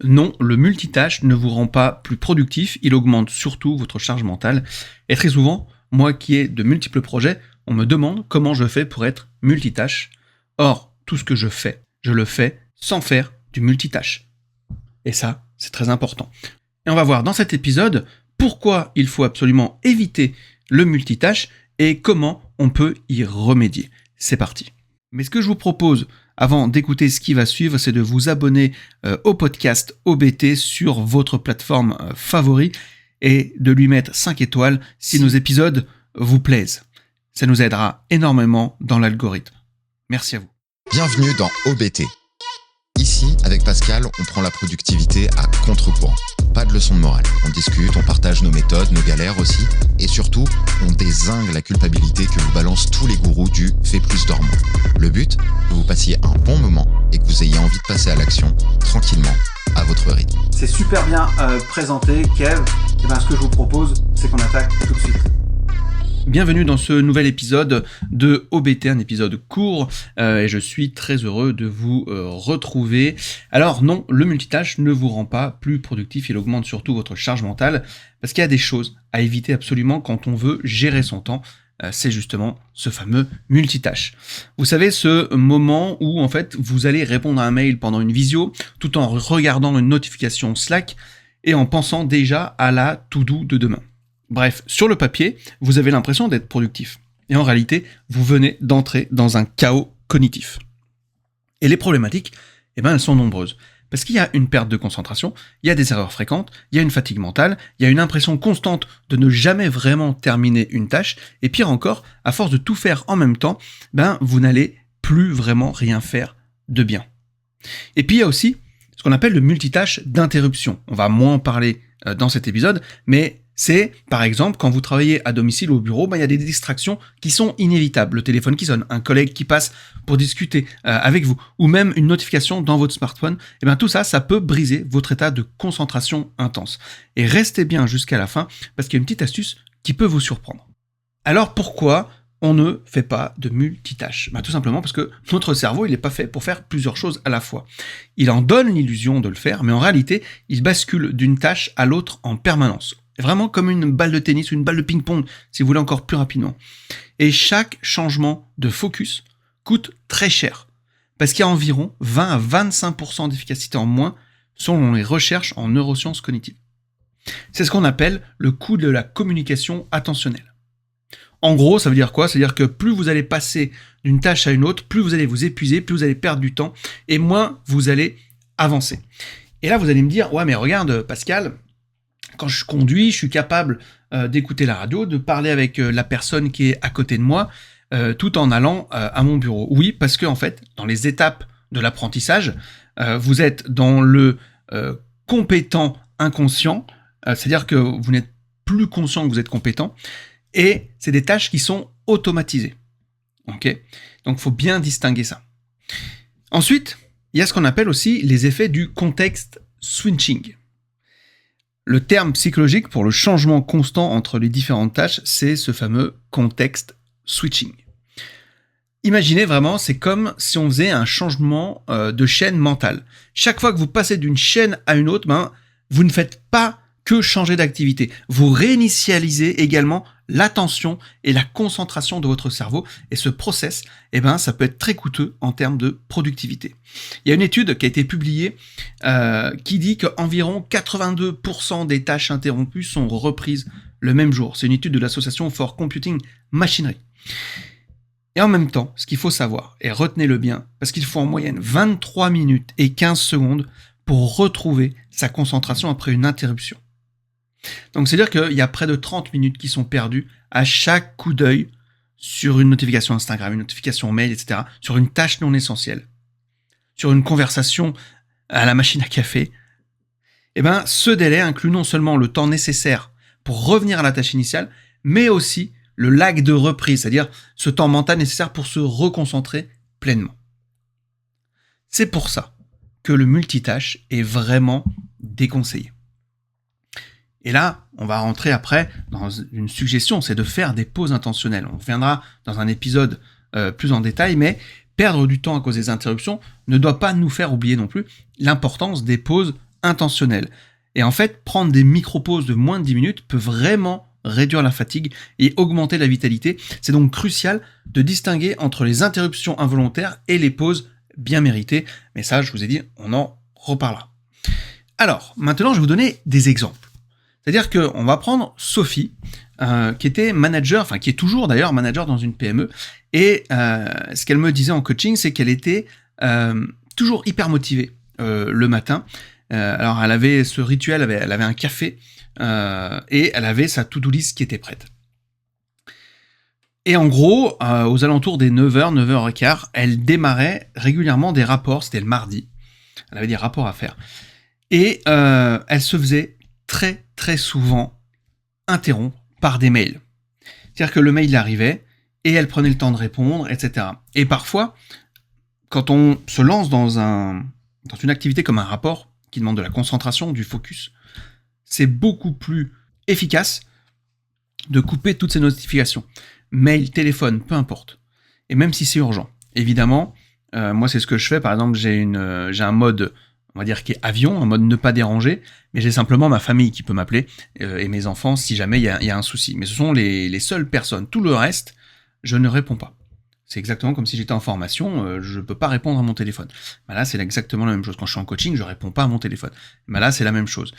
Non, le multitâche ne vous rend pas plus productif, il augmente surtout votre charge mentale. Et très souvent, moi qui ai de multiples projets, on me demande comment je fais pour être multitâche. Or, tout ce que je le fais sans faire du multitâche. Et ça, c'est très important. Et on va voir dans cet épisode pourquoi il faut absolument éviter le multitâche et comment on peut y remédier. C'est parti. Mais ce que je vous propose avant d'écouter ce qui va suivre, c'est de vous abonner au podcast OBT sur votre plateforme favorite et de lui mettre 5 étoiles si nos épisodes vous plaisent. Ça nous aidera énormément dans l'algorithme. Merci à vous. Bienvenue dans OBT. Ici, avec Pascal, on prend la productivité à contre-courant. Pas de leçon de morale. On discute, on partage nos méthodes, nos galères aussi. Et surtout, on dézingue la culpabilité que vous balancent tous les gourous du « fais plus dors moins ». Le but, que vous passiez un bon moment et que vous ayez envie de passer à l'action tranquillement, à votre rythme. C'est super bien présenté, Kev. Et ce que je vous propose, c'est qu'on attaque tout de suite. Bienvenue dans ce nouvel épisode de OBT, un épisode court, et je suis très heureux de vous retrouver. Alors non, le multitâche ne vous rend pas plus productif, il augmente surtout votre charge mentale, parce qu'il y a des choses à éviter absolument quand on veut gérer son temps. C'est justement ce fameux multitâche. Vous savez, ce moment où en fait vous allez répondre à un mail pendant une visio, tout en regardant une notification Slack, et en pensant déjà à la to-do de demain. Bref, sur le papier, vous avez l'impression d'être productif. Et en réalité, vous venez d'entrer dans un chaos cognitif. Et les problématiques, elles sont nombreuses. Parce qu'il y a une perte de concentration, il y a des erreurs fréquentes, il y a une fatigue mentale, il y a une impression constante de ne jamais vraiment terminer une tâche, et pire encore, à force de tout faire en même temps, vous n'allez plus vraiment rien faire de bien. Et puis il y a aussi ce qu'on appelle le multitâche d'interruption. On va moins en parler dans cet épisode, mais c'est, par exemple, quand vous travaillez à domicile ou au bureau, il y a des distractions qui sont inévitables. Le téléphone qui sonne, un collègue qui passe pour discuter avec vous, ou même une notification dans votre smartphone. Tout ça, ça peut briser votre état de concentration intense. Et restez bien jusqu'à la fin, parce qu'il y a une petite astuce qui peut vous surprendre. Alors pourquoi on ne fait pas de multitâche ? Tout simplement parce que notre cerveau, il n'est pas fait pour faire plusieurs choses à la fois. Il en donne l'illusion de le faire, mais en réalité, il bascule d'une tâche à l'autre en permanence. Vraiment comme une balle de tennis ou une balle de ping-pong, si vous voulez encore plus rapidement. Et chaque changement de focus coûte très cher, parce qu'il y a environ 20 à 25% d'efficacité en moins selon les recherches en neurosciences cognitives. C'est ce qu'on appelle le coût de la communication attentionnelle. En gros, ça veut dire quoi ? C'est-à-dire que plus vous allez passer d'une tâche à une autre, plus vous allez vous épuiser, plus vous allez perdre du temps, et moins vous allez avancer. Et là, vous allez me dire, ouais mais regarde Pascal, quand je conduis, je suis capable d'écouter la radio, de parler avec la personne qui est à côté de moi, tout en allant à mon bureau. Oui, parce que en fait, dans les étapes de l'apprentissage, vous êtes dans le compétent inconscient, c'est-à-dire que vous n'êtes plus conscient que vous êtes compétent, et c'est des tâches qui sont automatisées. Ok ? Donc, il faut bien distinguer ça. Ensuite, il y a ce qu'on appelle aussi les effets du context switching. Le terme psychologique pour le changement constant entre les différentes tâches, c'est ce fameux context switching. Imaginez vraiment, c'est comme si on faisait un changement de chaîne mentale. Chaque fois que vous passez d'une chaîne à une autre, vous ne faites pas que changer d'activité. Vous réinitialisez également l'attention et la concentration de votre cerveau. Et ce process, ça peut être très coûteux en termes de productivité. Il y a une étude qui a été publiée qui dit qu'environ 82% des tâches interrompues sont reprises le même jour. C'est une étude de l'association for Computing Machinery. Et en même temps, ce qu'il faut savoir, et retenez-le bien, parce qu'il faut en moyenne 23 minutes et 15 secondes pour retrouver sa concentration après une interruption. Donc, c'est-à-dire qu'il y a près de 30 minutes qui sont perdues à chaque coup d'œil sur une notification Instagram, une notification mail, etc., sur une tâche non essentielle, sur une conversation à la machine à café. Ce délai inclut non seulement le temps nécessaire pour revenir à la tâche initiale, mais aussi le lag de reprise, c'est-à-dire ce temps mental nécessaire pour se reconcentrer pleinement. C'est pour ça que le multitâche est vraiment déconseillé. Et là, on va rentrer après dans une suggestion, c'est de faire des pauses intentionnelles. On reviendra dans un épisode plus en détail, mais perdre du temps à cause des interruptions ne doit pas nous faire oublier non plus l'importance des pauses intentionnelles. Et en fait, prendre des micro-pauses de moins de 10 minutes peut vraiment réduire la fatigue et augmenter la vitalité. C'est donc crucial de distinguer entre les interruptions involontaires et les pauses bien méritées. Mais ça, je vous ai dit, on en reparlera. Alors, maintenant, je vais vous donner des exemples. C'est-à-dire qu'on va prendre Sophie, qui était manager, enfin qui est toujours d'ailleurs manager dans une PME, et ce qu'elle me disait en coaching, c'est qu'elle était toujours hyper motivée le matin. Alors elle avait ce rituel, elle avait un café, et elle avait sa to-do list qui était prête. Et en gros, aux alentours des 9h, 9h15, elle démarrait régulièrement des rapports, c'était le mardi, elle avait des rapports à faire. Et elle se faisait très très souvent interrompre par des mails. C'est-à-dire que le mail arrivait et elle prenait le temps de répondre, etc. Et parfois, quand on se lance dans une activité comme un rapport qui demande de la concentration, du focus, c'est beaucoup plus efficace de couper toutes ces notifications. Mail, téléphone, peu importe. Et même si c'est urgent. Évidemment, moi c'est ce que je fais. Par exemple, j'ai un mode, on va dire, qui est avion, un mode ne pas déranger, mais j'ai simplement ma famille qui peut m'appeler et mes enfants si jamais il y a un souci. Mais ce sont les seules personnes. Tout le reste, je ne réponds pas. C'est exactement comme si j'étais en formation, je peux pas répondre à mon téléphone. Ben là, c'est exactement la même chose. Quand je suis en coaching, je réponds pas à mon téléphone. Ben là, c'est la même chose.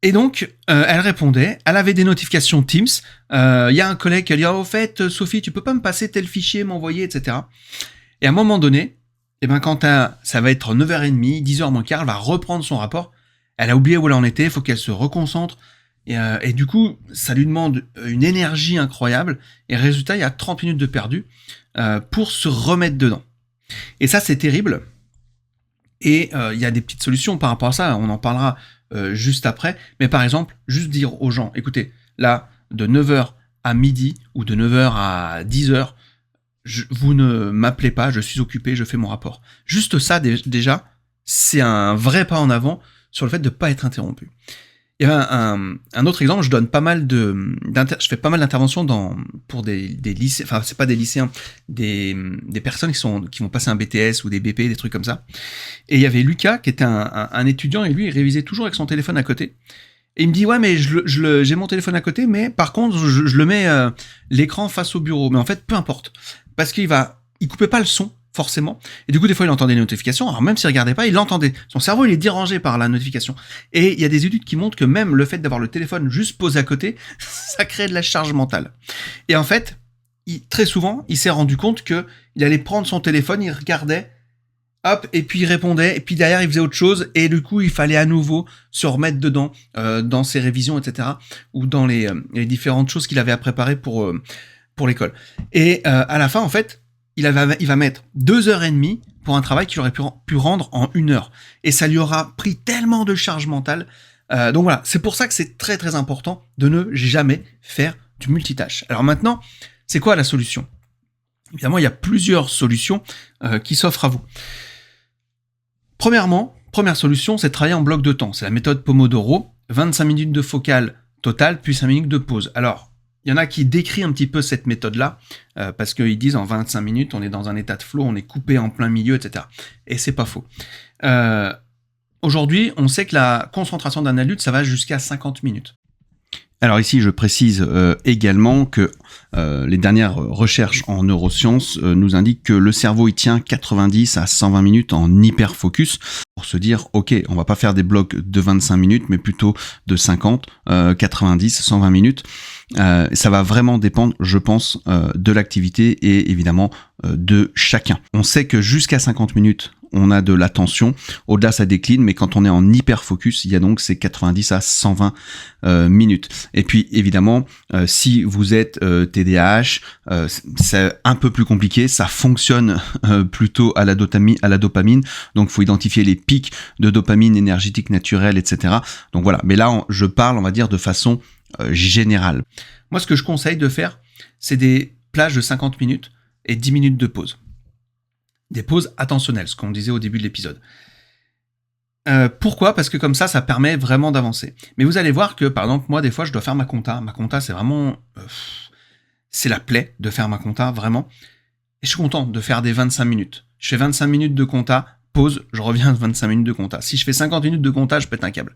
Et donc, elle répondait, elle avait des notifications Teams, il y a un collègue qui a dit « au fait, Sophie, tu peux pas me passer tel fichier, m'envoyer, etc. » Et à un moment donné, eh ben quand ça va être 9h30, 10h moins quart, elle va reprendre son rapport, elle a oublié où elle en était, il faut qu'elle se reconcentre, et du coup, ça lui demande une énergie incroyable, et résultat, il y a 30 minutes de perdu pour se remettre dedans. Et ça, c'est terrible, et il y a des petites solutions par rapport à ça, on en parlera juste après, mais par exemple, juste dire aux gens, écoutez, là, de 9h à midi, ou de 9h à 10h, vous ne m'appelez pas, je suis occupé, je fais mon rapport. Juste ça, déjà, c'est un vrai pas en avant sur le fait de ne pas être interrompu. Il y a un autre exemple, je fais pas mal d'interventions pour des lycées, enfin c'est pas des lycéens, des personnes qui vont passer un BTS ou des BP, des trucs comme ça. Et il y avait Lucas qui était un étudiant et lui il révisait toujours avec son téléphone à côté. Et il me dit ouais mais j'ai mon téléphone à côté, mais par contre je le mets l'écran face au bureau. Mais en fait peu importe, parce qu'il coupait pas le son forcément. Et du coup, des fois, il entendait les notifications. Alors, même s'il regardait pas, il l'entendait. Son cerveau, il est dérangé par la notification. Et il y a des études qui montrent que même le fait d'avoir le téléphone juste posé à côté, ça crée de la charge mentale. Et en fait, très souvent, il s'est rendu compte que il allait prendre son téléphone, il regardait, hop, et puis il répondait, et puis derrière, il faisait autre chose. Et du coup, il fallait à nouveau se remettre dedans, dans ses révisions, etc. Ou dans les différentes choses qu'il avait à préparer pour l'école. Et à la fin, en fait, il va mettre 2h30 pour un travail qu'il aurait pu rendre en 1 heure. Et ça lui aura pris tellement de charge mentale. Donc voilà, c'est pour ça que c'est très très important de ne jamais faire du multitâche. Alors maintenant, c'est quoi la solution ? Évidemment, il y a plusieurs solutions qui s'offrent à vous. Première solution, c'est de travailler en bloc de temps. C'est la méthode Pomodoro, 25 minutes de focale totale, puis 5 minutes de pause. Alors, il y en a qui décrivent un petit peu cette méthode-là, parce qu'ils disent en 25 minutes, on est dans un état de flow, on est coupé en plein milieu, etc. Et c'est pas faux. Aujourd'hui, on sait que la concentration d'un adulte, ça va jusqu'à 50 minutes. Alors ici, je précise également que les dernières recherches en neurosciences nous indiquent que le cerveau il tient 90 à 120 minutes en hyperfocus pour se dire ok, on va pas faire des blocs de 25 minutes, mais plutôt de 50, 90, 120 minutes. Ça va vraiment dépendre, je pense, de l'activité et évidemment de chacun. On sait que jusqu'à 50 minutes, on a de l'attention. Au-delà, ça décline, mais quand on est en hyper-focus, il y a donc ces 90 à 120 minutes. Et puis, évidemment, si vous êtes TDAH, c'est un peu plus compliqué. Ça fonctionne plutôt à la dopamine. Donc, il faut identifier les pics de dopamine énergétique naturelle, etc. Donc voilà. Mais là, je parle, on va dire, de façon générale. Moi, ce que je conseille de faire, c'est des plages de 50 minutes et 10 minutes de pause. Des pauses attentionnelles, ce qu'on disait au début de l'épisode. Pourquoi ? Parce que comme ça permet vraiment d'avancer. Mais vous allez voir que, par exemple, moi, des fois, je dois faire ma compta. Ma compta, c'est vraiment... c'est la plaie de faire ma compta, vraiment. Et je suis content de faire des 25 minutes. Je fais 25 minutes de compta pause, je reviens à 25 minutes de compta. Si je fais 50 minutes de compta, je pète un câble.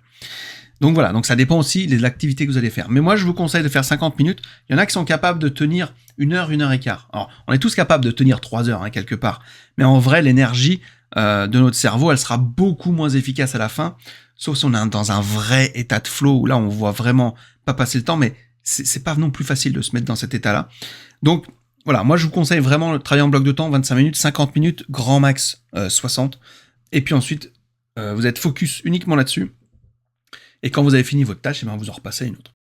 Donc voilà, donc ça dépend aussi de l'activité que vous allez faire. Mais moi, je vous conseille de faire 50 minutes. Il y en a qui sont capables de tenir 1 heure, 1 heure et quart. Alors, on est tous capables de tenir 3 heures, quelque part. Mais en vrai, l'énergie de notre cerveau, elle sera beaucoup moins efficace à la fin, sauf si on est dans un vrai état de flow, où là, on voit vraiment pas passer le temps, mais c'est pas non plus facile de se mettre dans cet état-là. Donc, voilà, moi, je vous conseille vraiment de travailler en bloc de temps, 25 minutes, 50 minutes, grand max 60. Et puis ensuite, vous êtes focus uniquement là-dessus. Et quand vous avez fini votre tâche, vous en repassez à une autre.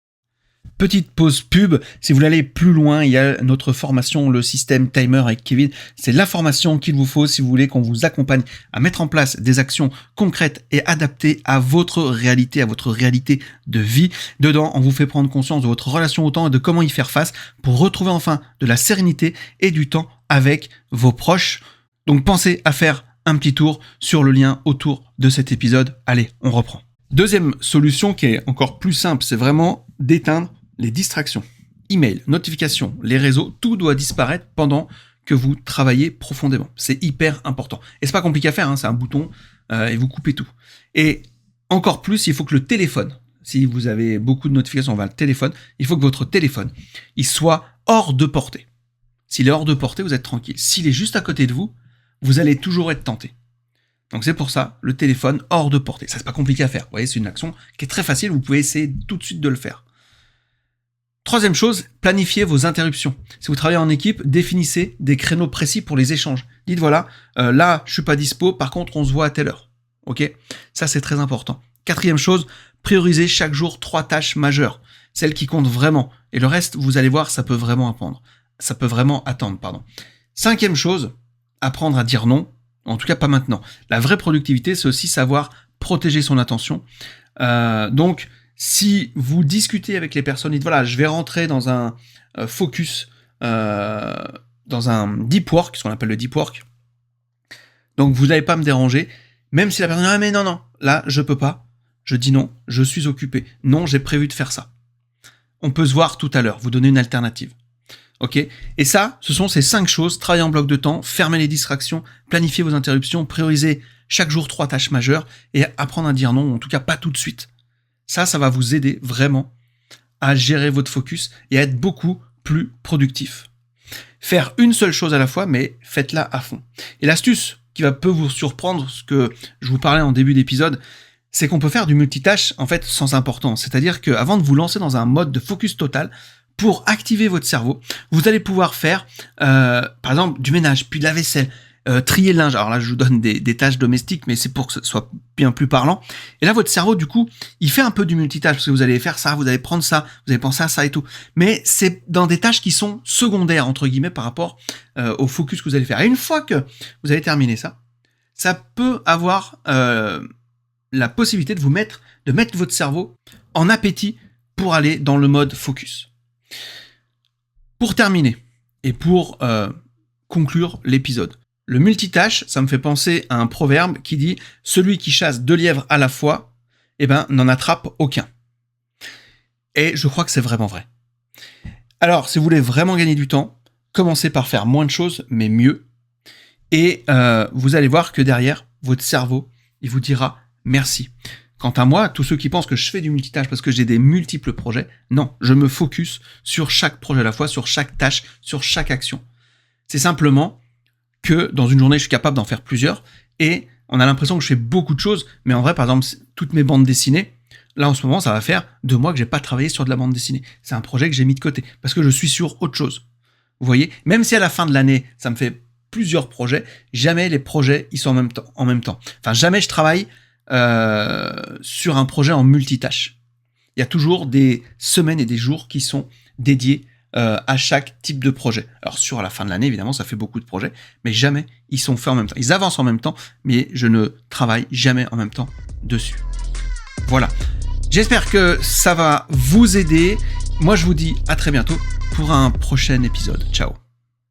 Petite pause pub, si vous voulez aller plus loin, il y a notre formation, le système Timer avec Kevin. C'est la formation qu'il vous faut si vous voulez qu'on vous accompagne à mettre en place des actions concrètes et adaptées à votre réalité de vie. Dedans, on vous fait prendre conscience de votre relation au temps et de comment y faire face pour retrouver enfin de la sérénité et du temps avec vos proches. Donc pensez à faire un petit tour sur le lien autour de cet épisode. Allez, on reprend. Deuxième solution qui est encore plus simple, c'est vraiment d'éteindre les distractions. Email, notifications, les réseaux, tout doit disparaître pendant que vous travaillez profondément. C'est hyper important. Et c'est pas compliqué à faire, c'est un bouton et vous coupez tout. Et encore plus, il faut que le téléphone, si vous avez beaucoup de notifications vers le téléphone, il faut que votre téléphone, il soit hors de portée. S'il est hors de portée, vous êtes tranquille. S'il est juste à côté de vous, vous allez toujours être tenté. Donc c'est pour ça, le téléphone hors de portée. Ça, c'est pas compliqué à faire. Vous voyez, c'est une action qui est très facile. Vous pouvez essayer tout de suite de le faire. Troisième chose, planifiez vos interruptions. Si vous travaillez en équipe, définissez des créneaux précis pour les échanges. Dites voilà, là, je suis pas dispo. Par contre, on se voit à telle heure. Ok ? Ça, c'est très important. Quatrième chose, priorisez chaque jour 3 tâches majeures. Celles qui comptent vraiment. Et le reste, vous allez voir, ça peut vraiment attendre. Cinquième chose, apprendre à dire non. En tout cas, pas maintenant. La vraie productivité, c'est aussi savoir protéger son attention. Donc, si vous discutez avec les personnes, dites voilà, je vais rentrer dans un focus, dans un deep work, ce qu'on appelle le deep work. Donc, vous n'allez pas me déranger, même si la personne dit ah mais non, là, je peux pas. Je dis non, je suis occupé. Non, j'ai prévu de faire ça. On peut se voir tout à l'heure. Vous donnez une alternative. Ok, et ça, ce sont ces 5 choses. Travailler en bloc de temps, fermer les distractions, planifier vos interruptions, prioriser chaque jour 3 tâches majeures et apprendre à dire non, en tout cas pas tout de suite. Ça va vous aider vraiment à gérer votre focus et à être beaucoup plus productif. Faire une seule chose à la fois, mais faites-la à fond. Et l'astuce qui peut vous surprendre, ce que je vous parlais en début d'épisode, c'est qu'on peut faire du multitâche en fait sans importance. C'est-à-dire qu'avant de vous lancer dans un mode de focus total, pour activer votre cerveau, vous allez pouvoir faire, par exemple, du ménage, puis de la vaisselle, trier le linge. Alors là, je vous donne des tâches domestiques, mais c'est pour que ce soit bien plus parlant. Et là, votre cerveau, du coup, il fait un peu du multitâche, parce que vous allez faire ça, vous allez prendre ça, vous allez penser à ça et tout. Mais c'est dans des tâches qui sont secondaires, entre guillemets, par rapport au focus que vous allez faire. Et une fois que vous avez terminé ça, ça peut avoir la possibilité de mettre votre cerveau en appétit pour aller dans le mode focus. Pour terminer, et pour conclure l'épisode, le multitâche, ça me fait penser à un proverbe qui dit « Celui qui chasse 2 lièvres à la fois, n'en attrape aucun ». Et je crois que c'est vraiment vrai. Alors, si vous voulez vraiment gagner du temps, commencez par faire moins de choses, mais mieux. Et vous allez voir que derrière, votre cerveau, il vous dira « Merci ». Quant à moi, tous ceux qui pensent que je fais du multitâche parce que j'ai des multiples projets, non, je me focus sur chaque projet à la fois, sur chaque tâche, sur chaque action. C'est simplement que dans une journée, je suis capable d'en faire plusieurs et on a l'impression que je fais beaucoup de choses, mais en vrai, par exemple, toutes mes bandes dessinées, là en ce moment, ça va faire 2 mois que j'ai pas travaillé sur de la bande dessinée. C'est un projet que j'ai mis de côté parce que je suis sur autre chose. Vous voyez, même si à la fin de l'année, ça me fait plusieurs projets, jamais les projets ils sont en même temps. Enfin, jamais je travaille sur un projet en multitâche. Il y a toujours des semaines et des jours qui sont dédiés à chaque type de projet. Alors sur la fin de l'année, évidemment, ça fait beaucoup de projets, mais jamais ils sont faits en même temps. Ils avancent en même temps, mais je ne travaille jamais en même temps dessus. Voilà. J'espère que ça va vous aider. Moi, je vous dis à très bientôt pour un prochain épisode. Ciao.